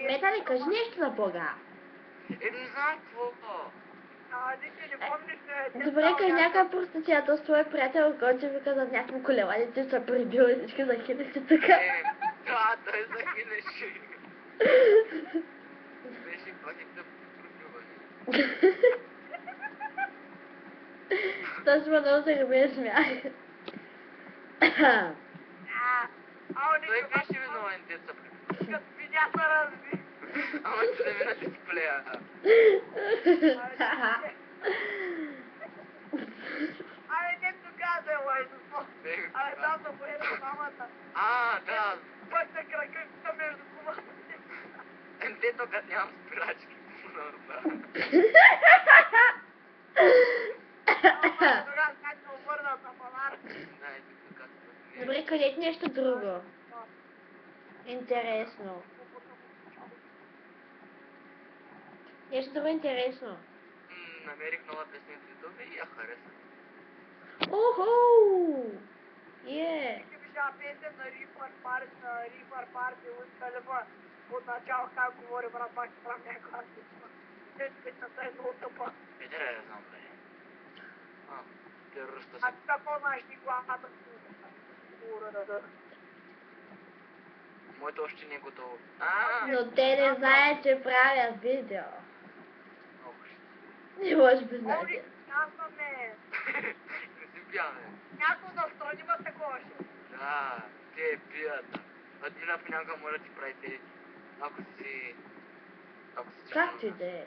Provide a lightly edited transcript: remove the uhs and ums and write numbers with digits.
Метали, кажи нещо за Бога. Не знам какво. Добре, кажи някаква простотия до своя приятел, който вика за някакво колела, и ти се прибил и всички захилеше така. Да, той захилеше. Беше пътик да пробиване. Точно много се гъбе смях. Той беше виновен, те са прибили. Като видя се разби. Ама че да мина дисплея. Абе, не тогава да е лайно. Абе, там да поеда мамата. Да. Пък се кръгъка между кумата. Те тук нямам спирачки. Тогава как се обърна на панара. Добре, кажете нещо друго. Интересно. Нещо друго интересно. Намерих нова песня в YouTube и я харесах. Уху! Е! Ще била песен на Рифър Парти от Калифа. От начало как говори, брат, пак ще правя някаква песня. Песната е много тъпа. Трябва да знам, бе. Терориста А си. ти какво знаеш ти главата? Моето още не е готово. Но те не знаят, че правя видео. Ох, Не може би Оли, знаете. ясно не. не си пияне. Някой да строни има такова ще. Да, те пият. Админа понякога може да ти правите, ако си... Как ти да е?